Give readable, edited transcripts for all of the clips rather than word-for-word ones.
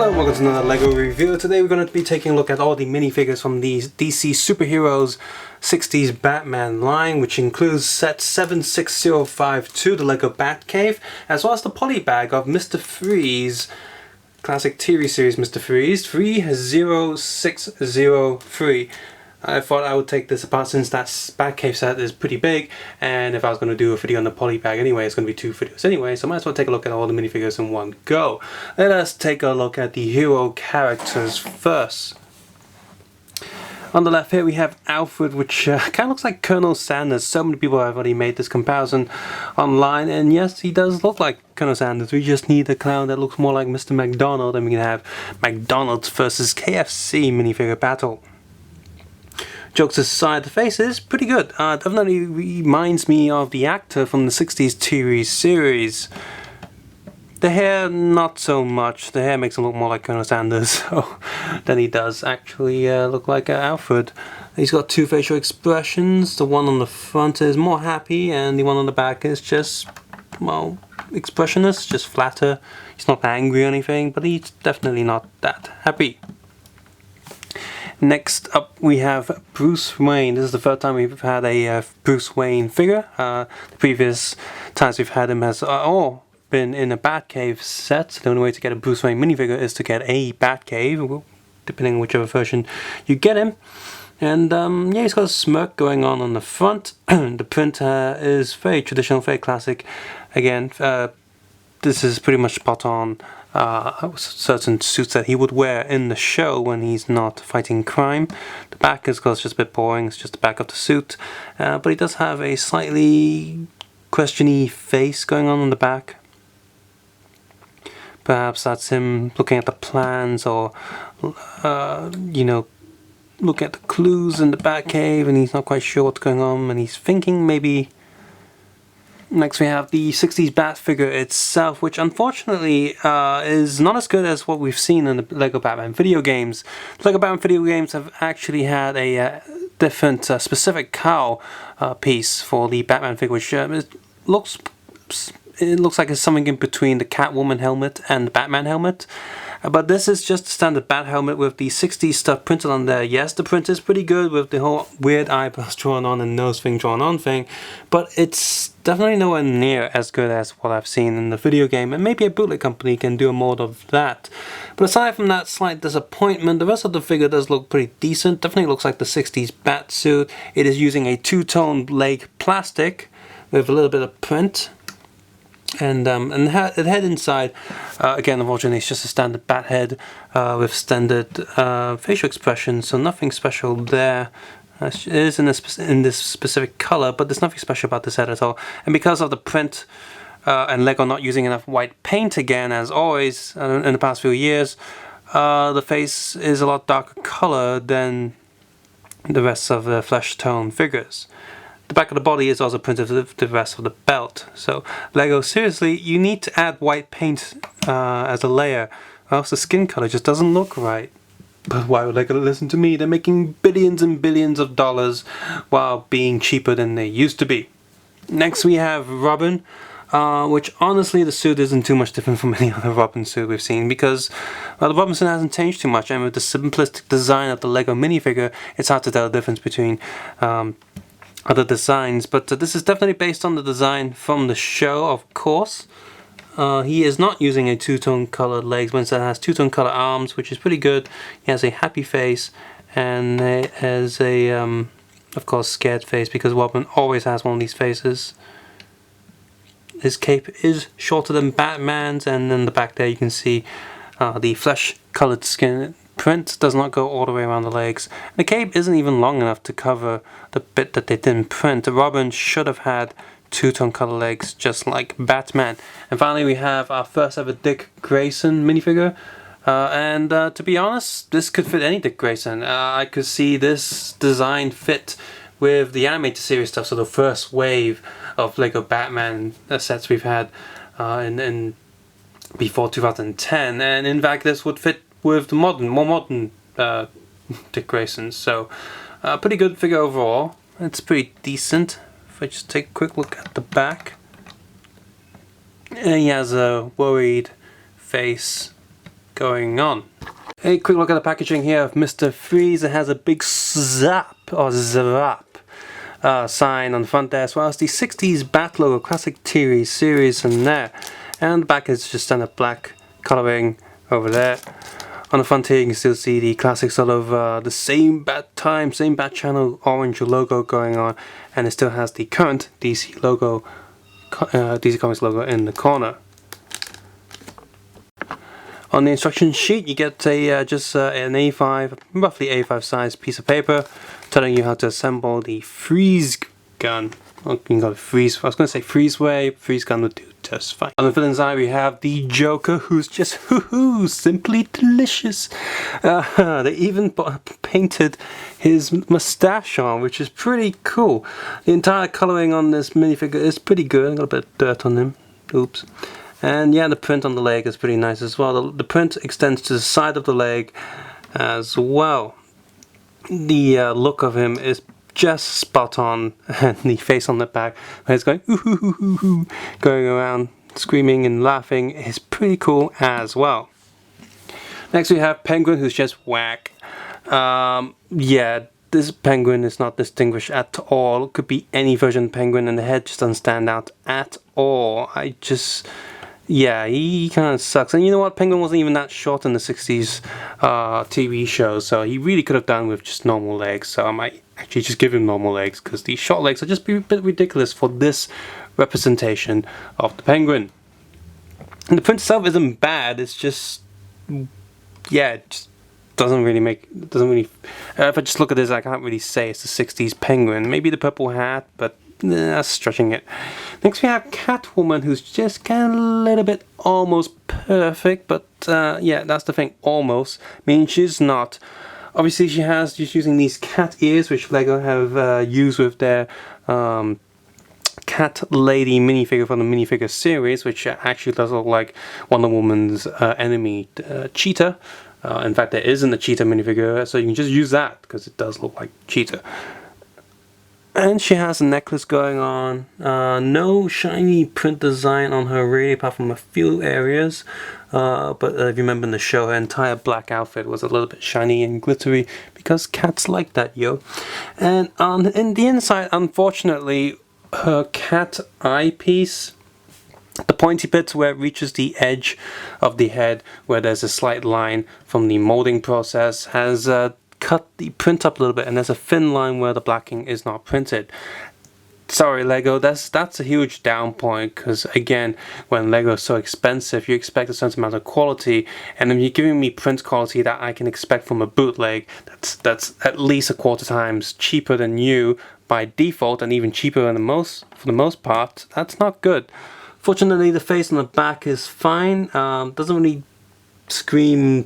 Hello and welcome to another LEGO review. Today we're going to be taking a look at all the minifigures from the DC Superheroes 60s Batman line, which includes set 76052, the LEGO Batcave, as well as the poly bag of Mr. Freeze, classic TV series Mr. Freeze, 30603. I thought I would take this apart since that Batcave set is pretty big, and if I was going to do a video on the poly bag anyway, it's going to be 2 videos anyway, so might as well take a look at all the minifigures in one go. Let us take a look at the hero characters first. On the left here we have Alfred, which kind of looks like Colonel Sanders. So many people have already made this comparison online, and yes, he does look like Colonel Sanders. We just need a clown that looks more like Mr. McDonald, and we can have McDonald's versus KFC minifigure battle. Jokes aside, the face is pretty good. Definitely reminds me of the actor from the 60s TV series. The hair, not so much. The hair makes him look more like Colonel Sanders than he does actually look like Alfred. He's got 2 facial expressions. The one on the front is more happy, and the one on the back is just, well, expressionless, just flatter. He's not angry or anything, but he's definitely not that happy. Next up we have Bruce Wayne. This is the third time we've had a Bruce Wayne figure. The previous times we've had him has all been in a Batcave set. So the only way to get a Bruce Wayne minifigure is to get a Batcave, depending on whichever version you get him. And yeah, he's got a smirk going on the front. The print is very traditional, very classic. Again, this is pretty much spot on certain suits that he would wear in the show when he's not fighting crime. The back is just a bit boring, it's just the back of the suit, but he does have a slightly questiony face going on the back. Perhaps that's him looking at the plans, or you know, looking at the clues in the Batcave, and he's not quite sure what's going on, and he's thinking maybe. Next we have the 60s Bat figure itself, which unfortunately is not as good as what we've seen in the LEGO Batman video games. The LEGO Batman video games have actually had a different specific cowl piece for the Batman figure, which looks like it's something in between the Catwoman helmet and the Batman helmet. But this is just a standard bat helmet with the 60s stuff printed on there. Yes, the print is pretty good with the whole weird eyebrows drawn on and nose thing drawn on thing, but it's definitely nowhere near as good as what I've seen in the video game, and maybe a bootleg company can do a mold of that. But aside from that slight disappointment, the rest of the figure does look pretty decent. Definitely looks like the 60s bat suit. It is using a 2-tone leg plastic with a little bit of print. And the head inside, again, unfortunately, it's just a standard bat head with standard facial expressions, so nothing special there. It is in this specific color, but there's nothing special about this head at all. And because of the print and LEGO not using enough white paint again, as always in the past few years, the face is a lot darker color than the rest of the flesh tone figures. The back of the body is also printed with the rest of the belt. So LEGO, seriously, you need to add white paint as a layer, or else the skin color just doesn't look right. But why would LEGO listen to me? They're making billions and billions of dollars while being cheaper than they used to be. Next we have Robin, which honestly the suit isn't too much different from any other Robin suit we've seen, because well, the Robinson hasn't changed too much, and with the simplistic design of the LEGO minifigure, it's hard to tell the difference between other designs, but this is definitely based on the design from the show, of course. He is not using a 2-tone colored legs, but instead has 2-tone color arms, which is pretty good. He has a happy face, and has a, of course, scared face, because Robin always has one of these faces. His cape is shorter than Batman's, and in the back there you can see the flesh-colored skin print does not go all the way around the legs. And the cape isn't even long enough to cover the bit that they didn't print. Robin should have had 2-tone color legs just like Batman. And finally we have our first ever Dick Grayson minifigure. And to be honest, this could fit any Dick Grayson. I could see this design fit with the animated series stuff, so the first wave of LEGO Batman sets we've had in before 2010. And in fact this would fit with the more modern Dick Grayson. So pretty good figure overall. It's pretty decent. If I just take a quick look at the back, and he has a worried face going on. A quick look at the packaging here of Mr. Freeze. It has a big zap or zap sign on the front there, as well as the 60s Bat logo, classic TV series in there. And the back is just standard black coloring over there. On the front here you can still see the classic sort of the same Bat time, same Bat channel orange logo going on, and it still has the current DC logo, DC Comics logo in the corner. On the instruction sheet you get a just an A5, roughly A5 size piece of paper telling you how to assemble the freeze gun. Oh, you can go freeze. I was going to say freeze wave. Freeze gun would do just fine. On the villain side, we have the Joker, who's just simply delicious. They even painted his mustache on, which is pretty cool. The entire coloring on this minifigure is pretty good. Got a bit of dirt on him. Oops. And yeah, the print on the leg is pretty nice as well. The print extends to the side of the leg as well. The look of him is just spot on, and the face on the back where it's going going around screaming and laughing is pretty cool as well. Next we have Penguin, who's just whack. Yeah, this Penguin is not distinguished at all. It could be any version of Penguin, and the head just doesn't stand out at all. Yeah, he kind of sucks. And you know what? Penguin wasn't even that short in the 60s TV show, so he really could have done with just normal legs. So I might actually just give him normal legs, because these short legs are just a bit ridiculous for this representation of the Penguin. And the print itself isn't bad. It's just, yeah, it just doesn't really if I just look at this, I can't really say it's the 60s Penguin. Maybe the purple hat, but that's stretching it. Next we have Catwoman, who's just kind of a little bit almost perfect, but yeah, that's the thing, almost. I mean, she's not. Obviously she's using these cat ears, which LEGO have used with their cat lady minifigure from the minifigure series, which actually does look like Wonder Woman's enemy, Cheetah. In fact, there isn't a Cheetah minifigure, so you can just use that, because it does look like Cheetah. And she has a necklace going on. No shiny print design on her really, apart from a few areas. But if you remember in the show, her entire black outfit was a little bit shiny and glittery, because cats like that, yo. And in the inside, unfortunately, her cat eyepiece, the pointy bits where it reaches the edge of the head, where there's a slight line from the molding process, has cut the print up a little bit, and there's a thin line where the blacking is not printed. Sorry LEGO, that's a huge down point, because again, when LEGO is so expensive, you expect a certain amount of quality, and if you're giving me print quality that I can expect from a bootleg, that's at least a quarter times cheaper than new by default, and even cheaper than for the most part. That's not good. Fortunately, the face on the back is fine. Doesn't really scream,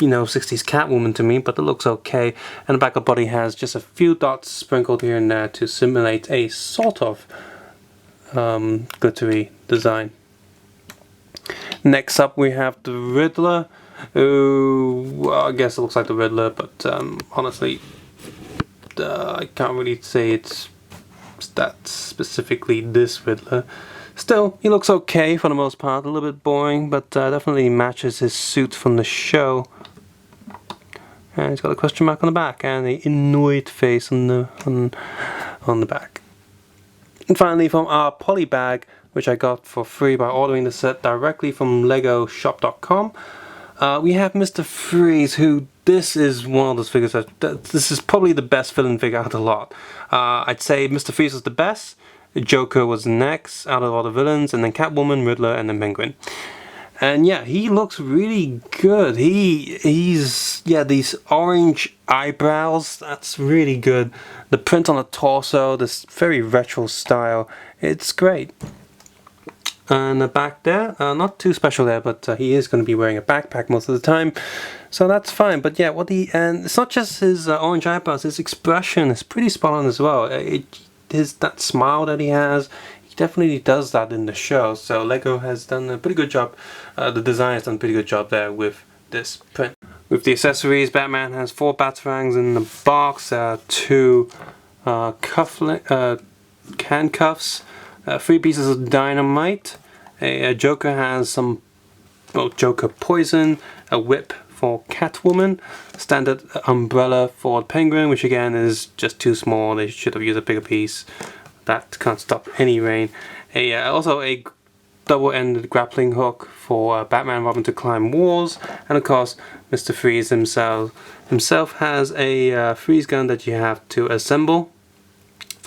you know, 60s Catwoman to me, but it looks okay. And the back of the body has just a few dots sprinkled here and there to simulate a sort of glittery design. Next up we have the Riddler, who, well, I guess it looks like the Riddler, but honestly, I can't really say it's that specifically this Riddler. Still, he looks okay for the most part, a little bit boring, but definitely matches his suit from the show. And he's got a question mark on the back and an annoyed face on the back. And finally, from our poly bag, which I got for free by ordering the set directly from LegoShop.com, we have Mr. Freeze, who, this is one of those figures this is probably the best villain figure out of the lot. I'd say Mr. Freeze was the best. Joker was next out of all the villains, and then Catwoman, Riddler, and then Penguin. And yeah, he looks really good. He's yeah, these orange eyebrows, that's really good. The print on the torso, this very retro style, it's great. And the back there, not too special there, but he is going to be wearing a backpack most of the time, so that's fine. But yeah, and it's not just his orange eyebrows, his expression is pretty spot on as well. That smile that he has, he definitely does that in the show, so LEGO has done a pretty good job. The design has done a pretty good job there with this print. With the accessories, Batman has 4 batarangs in the box, 2 handcuffs, 3 pieces of dynamite. Joker has some Joker Poison, a whip for Catwoman, standard umbrella for Penguin, which again is just too small. They should have used a bigger piece. That can't stop any rain. Also a double-ended grappling hook for Batman and Robin to climb walls, and of course Mr. Freeze himself has a freeze gun that you have to assemble.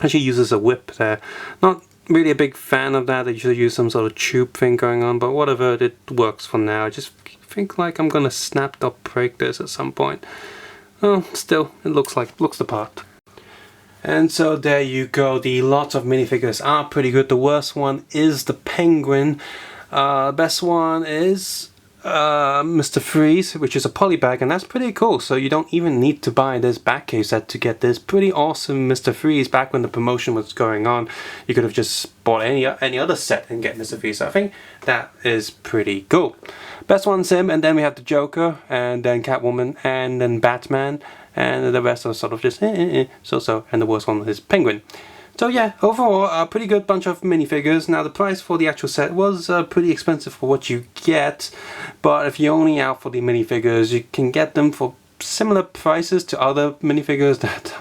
Actually uses a whip there. Not really a big fan of that. They should use some sort of tube thing going on, but whatever, it works for now. I just think like I'm gonna snap or break this at some point. Oh, still, it looks the part. And so there you go. The lots of minifigures are pretty good. The worst one is the Penguin. Best one is Mr. Freeze, which is a polybag, and that's pretty cool. So you don't even need to buy this Batcave set to get this pretty awesome Mr. Freeze. Back when the promotion was going on, you could have just bought any other set and get Mr. Freeze. So I think that is pretty cool. Best one's him, and then we have the Joker, and then Catwoman, and then Batman, and the rest are sort of just so, and the worst one is Penguin. So yeah, overall a pretty good bunch of minifigures. Now the price for the actual set was pretty expensive for what you get, but if you're only out for the minifigures, you can get them for similar prices to other minifigures that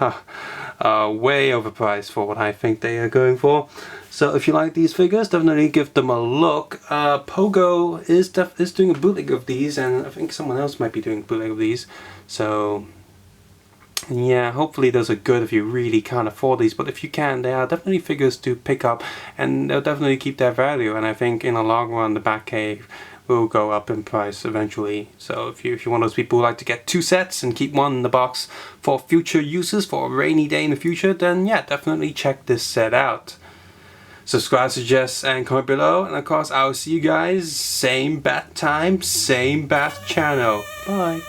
are way overpriced for what I think they are going for. So if you like these figures, definitely give them a look. Pogo is doing a bootleg of these, and I think someone else might be doing a bootleg of these. So yeah, hopefully those are good if you really can't afford these, but if you can, they are definitely figures to pick up, and they'll definitely keep their value. And I think in the long run the Batcave will go up in price eventually. So if you're one of those people who like to get two sets and keep one in the box for future uses, for a rainy day in the future, then yeah, definitely check this set out. Subscribe, suggest, and comment below, and of course I'll see you guys same bat time, same bat channel. Bye.